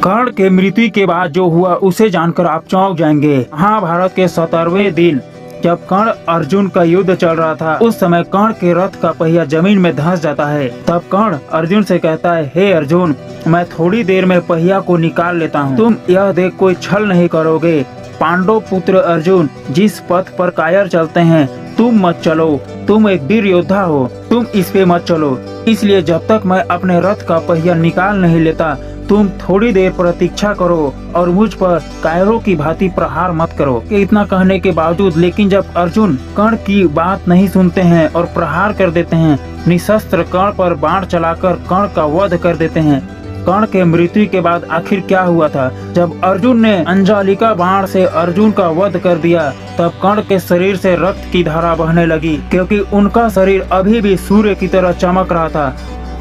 कर्ण के मृत्यु के बाद जो हुआ उसे जानकर आप चौंक जाएंगे। महाभारत के 17वें दिन जब कर्ण अर्जुन का युद्ध चल रहा था, उस समय कर्ण के रथ का पहिया जमीन में धंस जाता है। तब कर्ण अर्जुन से कहता है, हे अर्जुन, मैं थोड़ी देर में पहिया को निकाल लेता हूँ, तुम यह देख कोई छल नहीं करोगे। पांडव पुत्र अर्जुन जिस पथ पर कायर चलते हैं तुम मत चलो, तुम एक वीर योद्धा हो, तुम इस पे मत चलो। इसलिए जब तक मैं अपने रथ का पहिया निकाल नहीं लेता तुम थोड़ी देर प्रतीक्षा करो और मुझ पर कायरों की भांति प्रहार मत करो। कि इतना कहने के बावजूद लेकिन जब अर्जुन कर्ण की बात नहीं सुनते हैं और प्रहार कर देते हैं, निशस्त्र कर्ण पर बाण चलाकर कर्ण का वध कर देते हैं। कर्ण के मृत्यु के बाद आखिर क्या हुआ था? जब अर्जुन ने अंजालिका बाण से अर्जुन का वध कर दिया तब कर्ण के शरीर से रक्त की धारा बहने लगी, क्योंकि उनका शरीर अभी भी सूर्य की तरह चमक रहा था।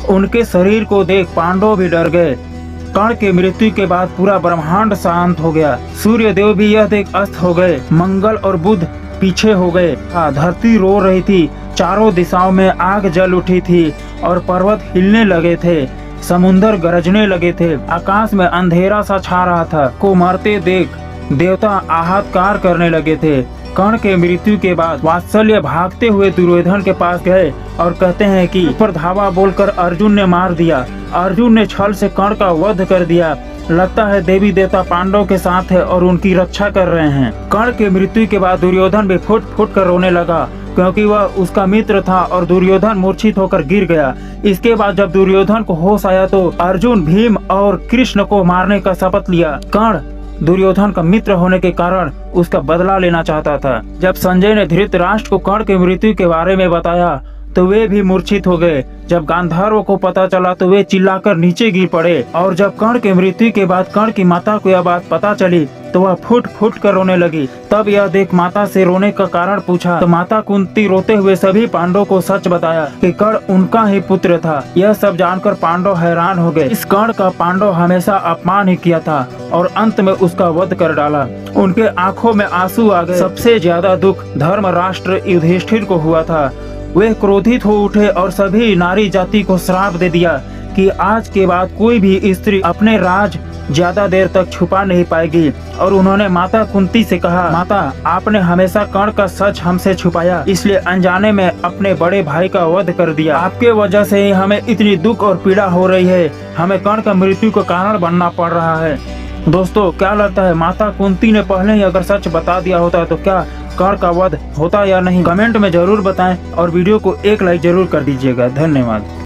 उनके शरीर को देख पांडव भी डर गए। कर्ण के मृत्यु के बाद पूरा ब्रह्मांड शांत हो गया। सूर्य देव भी यह देख अस्त हो गए। मंगल और बुध पीछे हो गए। धरती रो रही थी, चारों दिशाओं में आग जल उठी थी और पर्वत हिलने लगे थे, समुन्दर गरजने लगे थे, आकाश में अंधेरा सा छा रहा था। को मरते देख देवता आहाकार करने लगे थे। कर्ण के मृत्यु के बाद वात्सल्य भागते हुए दुर्योधन के पास गए और कहते हैं कि पर धावा बोलकर अर्जुन ने मार दिया। अर्जुन ने छल से कर्ण का वध कर दिया। लगता है देवी देवता पांडव के साथ है और उनकी रक्षा कर रहे हैं। कर्ण के मृत्यु के बाद दुर्योधन भी फुट फुट कर रोने लगा, क्योंकि वह उसका मित्र था और दुर्योधन मूर्छित होकर गिर गया। इसके बाद जब दुर्योधन को होश आया तो अर्जुन, भीम और कृष्ण को मारने का शपथ लिया। कर्ण दुर्योधन का मित्र होने के कारण उसका बदला लेना चाहता था। जब संजय ने धृतराष्ट्र को कर्ण के मृत्यु के बारे में बताया तो वे भी मूर्छित हो गए। जब गांधारों को पता चला तो वे चिल्लाकर नीचे गिर पड़े। और जब कर्ण के मृत्यु के बाद कर्ण की माता को यह बात पता चली तो वह फुट फुट कर रोने लगी। तब यह देख माता से रोने का कारण पूछा तो माता कुंती रोते हुए सभी पांडवों को सच बताया कि कर्ण उनका ही पुत्र था। यह सब जानकर पांडव हैरान हो गए। इस कर्ण का पांडव हमेशा अपमान ही किया था और अंत में उसका वध कर डाला। उनके आंखों में आंसू आ गए। सबसे ज्यादा दुख धर्मराष्ट्र युधिष्ठिर को हुआ था। वे क्रोधित हो उठे और सभी नारी जाति को श्राप दे दिया कि आज के बाद कोई भी स्त्री अपने राज ज्यादा देर तक छुपा नहीं पाएगी। और उन्होंने माता कुंती से कहा, माता आपने हमेशा कर्ण का सच हमसे छुपाया, इसलिए अनजाने में अपने बड़े भाई का वध कर दिया। आपके वजह से ही हमें इतनी दुख और पीड़ा हो रही है। हमें कर्ण का मृत्यु का कारण बनना पड़ रहा है। दोस्तों क्या लगता है, माता कुंती ने पहले ही अगर सच बता दिया होता तो क्या कर्ण का वध होता या नहीं? कमेंट में जरूर बताएं और वीडियो को एक लाइक जरूर कर दीजिएगा। धन्यवाद।